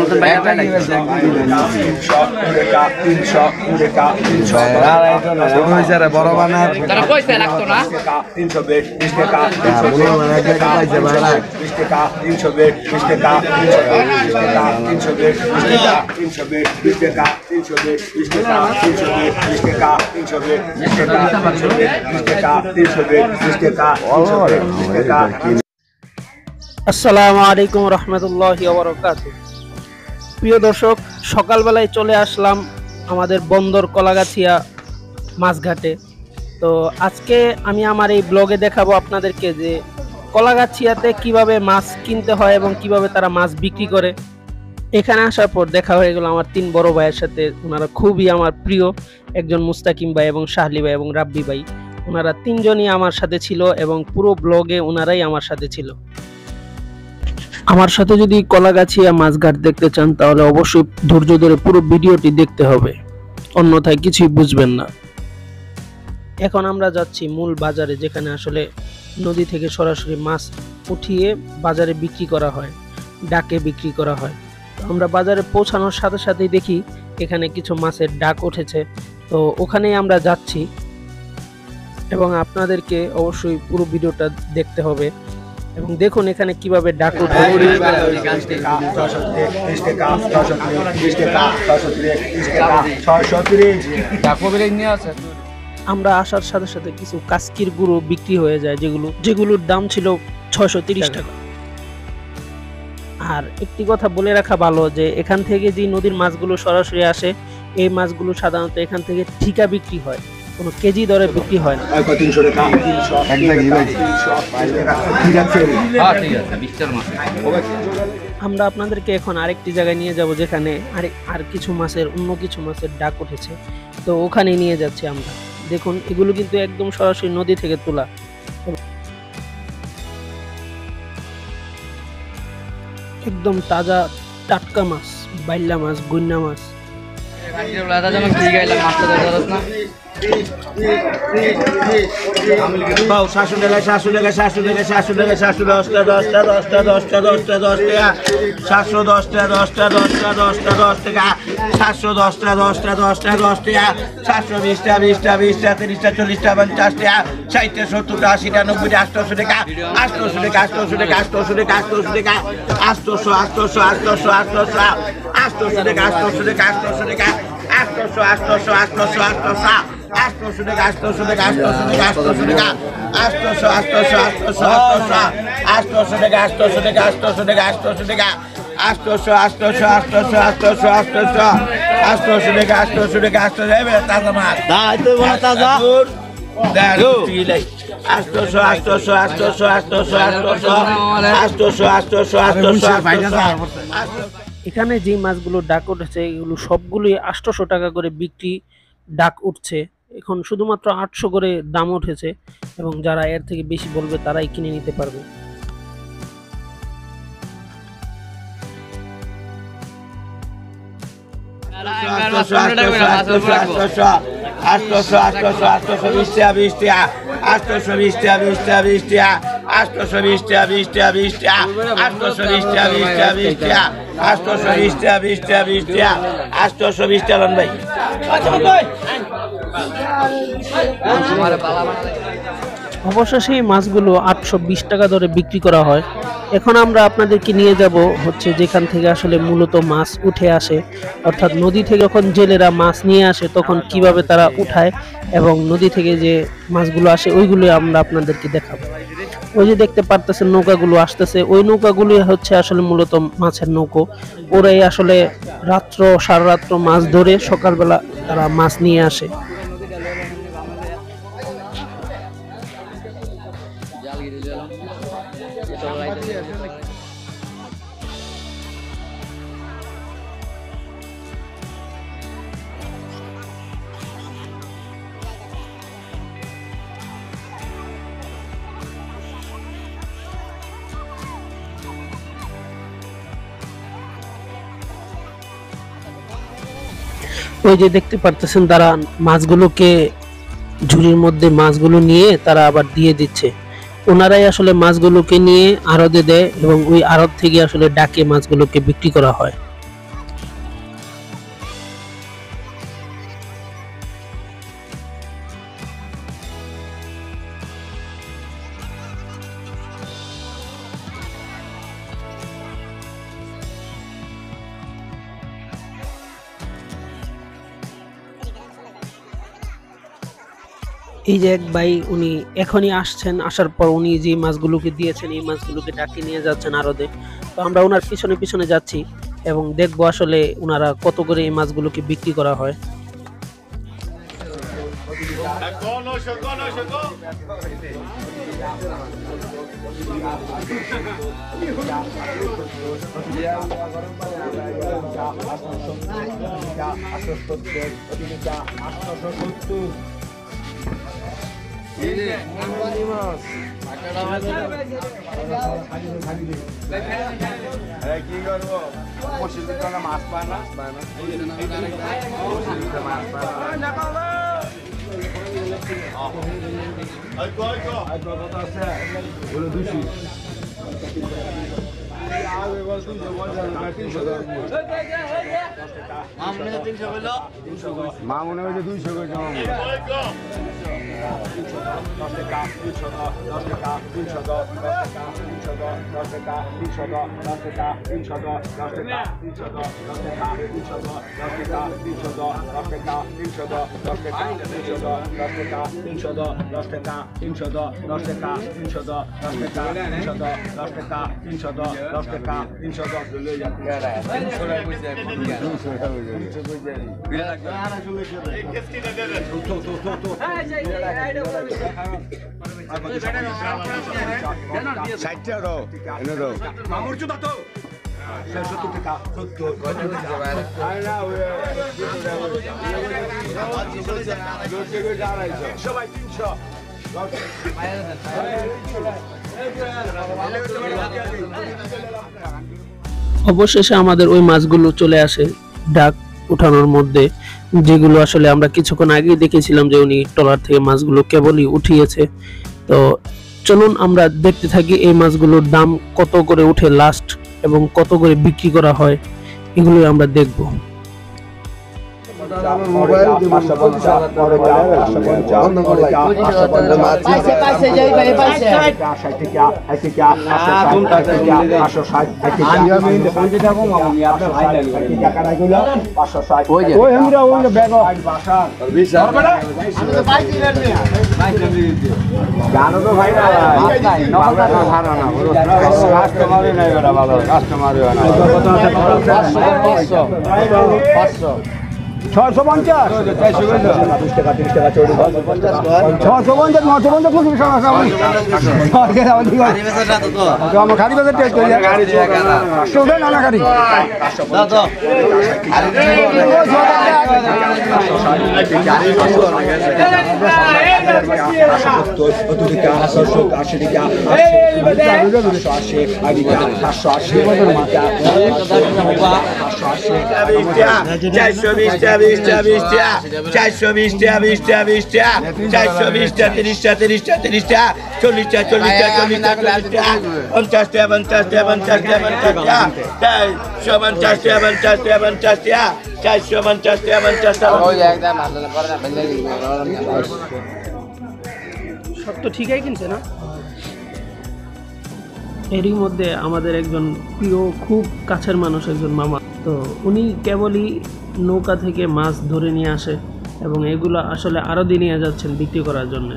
মতন বাইরে বাইরে বড় বানার তারা পয়সা লাগতো না 320 টাকা 320 টাকা 320 টাকা 320 টাকা 320 টাকা 320 টাকা 320 টাকা 320 টাকা 320 টাকা 320 টাকা 320 টাকা 320 টাকা। আসসালামু আলাইকুম রহমতুল্লাহি ওয়া বারাকাতুহু। প্রিয় দর্শক, সকালবেলায় চলে আসলাম আমাদের বন্দর কলাগাছিয়া মাছঘাটে। তো আজকে আমি আমার এই ব্লগে দেখাবো আপনাদেরকে যে কলাগাছিয়াতে কিভাবে মাছ কিনতে হয় এবং কিভাবে তারা মাছ বিক্রি করে। এখানে আসার পর দেখা হয়ে গেল আমার 3 বড় ভাইয়ের সাথে। ওনারা খুবই আমার প্রিয়, একজন মুস্তাকিম ভাই এবং শাহলি ভাই এবং রাব্বি ভাই। ওনারা 3 জনই আমার সাথে ছিল এবং পুরো ব্লগে ওনারাই আমার সাথে ছিল। আমার সাথে যদি কলাগাছিয়া মাছঘাট দেখতে চান তাহলে অবশ্যই ধৈর্য ধরে পুরো ভিডিওটি দেখতে হবে, অন্যথায় কিছুই বুঝবেন না। এখন আমরা যাচ্ছি মূল বাজারে, যেখানে আসলে নদী থেকে সরাসরি মাছ উঠিয়ে বাজারে বিক্রি করা হয়, ডাকে বিক্রি করা হয়। আমরা বাজারে পৌঁছানোর সাথে সাথেই দেখি এখানে কিছু মাছের ডাক উঠেছে, তো ওখানেই আমরা যাচ্ছি এবং আপনাদেরকে অবশ্যই পুরো ভিডিওটা দেখতে হবে। এবং দেখুন এখানে কিভাবে ডাক উঠে। আমরা আসার সাথে সাথে কিছু কাস্কির গুঁড়ো বিক্রি হয়ে যায়, যেগুলোর দাম ছিল 630 টাকা। আর একটি কথা বলে রাখা ভালো যে এখান থেকে যে নদীর মাছগুলো সরাসরি আসে, এই মাছগুলো সাধারণত এখান থেকে ঠিকা বিক্রি হয়, কোনো কেজি দরে বিক্রি হয় না। আমরা আপনাদেরকে এখন আরেকটি জায়গায় নিয়ে যাব, যেখানে আর কিছু মাছের অন্য কিছু মাছের ডাক উঠেছে, তো ওখানে নিয়ে যাচ্ছি আমরা। দেখুন এগুলো কিন্তু একদম সরাসরি নদী থেকে তোলা, একদম তাজা টাটকা মাছ, বাইল্লা মাছ, গুন্না মাছ। এখানে যে মাছগুলো ডাক উঠেছে এগুলো সবগুলোই 800 টাকা করে বিক্রি ডাক উঠছে। এখন শুধুমাত্র 800 করে দাম উঠেছে এবং যারা এর থেকে বেশি বলবে তারাই কিনে নিতে পারবে। অবশেষে এই মাছগুলো 820 টাকা ধরে বিক্রি করা হয়। এখন আমরা আপনাদেরকে নিয়ে যাব হচ্ছে যেখান থেকে আসলে মূলত মাছ উঠে আসে, অর্থাৎ নদী থেকে যখন জেলেরা মাছ নিয়ে আসে তখন কিভাবে তারা উঠায় এবং নদী থেকে যে মাছগুলো আসে ওইগুলো আমরা আপনাদেরকে দেখাবো। ওই যে দেখতে পারতেছেন নৌকাগুলো আসতেছে, ওই নৌকাগুলো হচ্ছে আসলে মূলত মাছের নৌকো। ওরাই আসলে সারা রাত্র মাছ ধরে সকালবেলা তারা মাছ নিয়ে আসে। ওই যে দেখতে পারতেছেন তারা মাছগুলোকে ঝুড়ির মধ্যে মাছগুলো নিয়ে তারা আবার দিয়ে দিচ্ছে। ওনারাই আসলে মাছগুলোকে নিয়ে আড়তে দেয় এবং ওই আড়ত থেকে আসলে ডাকে মাছগুলোকে বিক্রি করা হয়। এই যে এক ভাই উনি এখনই আসছেন, আসার পর উনি যে মাছগুলোকে দিয়েছেন এই মাছগুলোকে ডাকিয়ে নিয়ে যাচ্ছেন আড়তে। তো আমরা ওনার পিছনে পিছনে যাচ্ছি এবং দেখবো আসলে ওনারা কত করে এই মাছগুলোকে বিক্রি করা হয়। কি করবো মসজিদের জন্য মাছ পায় না মামুনে হয়েছে 200 করে জমা 10 টাকা 300 10 টাকা 300 10 টাকা 300 10 টাকা 300 10 টাকা 300 10 টাকা 300 10 টাকা 300 10 টাকা 300 10 টাকা 300 10 টাকা 300 10 টাকা 300 10 টাকা 300 10 টাকা 300 10 টাকা 300 10 টাকা 300 10 টাকা 300 10 লয়ে যাচ্ছে সবাই 300 অবশেষে আমাদের ওই মাছগুলো চলে আসে ডাক উঠানোর মধ্যে, যেগুলো আসলে আমরা কিছুক্ষণ আগেই দেখেছিলাম যে উনি ট্রলার থেকে মাছগুলো কেবলই উঠিয়েছে। তো চলুন আমরা দেখতে থাকি এই মাছগুলোর দাম কত করে উঠে লাস্ট এবং কত করে বিক্রি করা হয়, এগুলোই আমরা দেখব। মোবাইল কাস্টমার 650 20 টাকা 30 টাকা 650 950 খালি বাজার টেস্ট করে গাড়ি সোদা না গাড়ি দাও দাও সব তো ঠিকই কিনছে না। এরই মধ্যে আমাদের একজন প্রিয় খুব কাছের মানুষ, একজন মামা, তো উনি কেবলই নৌকা থেকে মাছ ধরে নিয়ে আসে এবং এগুলো আসলে আরও দিয়ে নিয়ে যাচ্ছেন বিক্রি করার জন্য।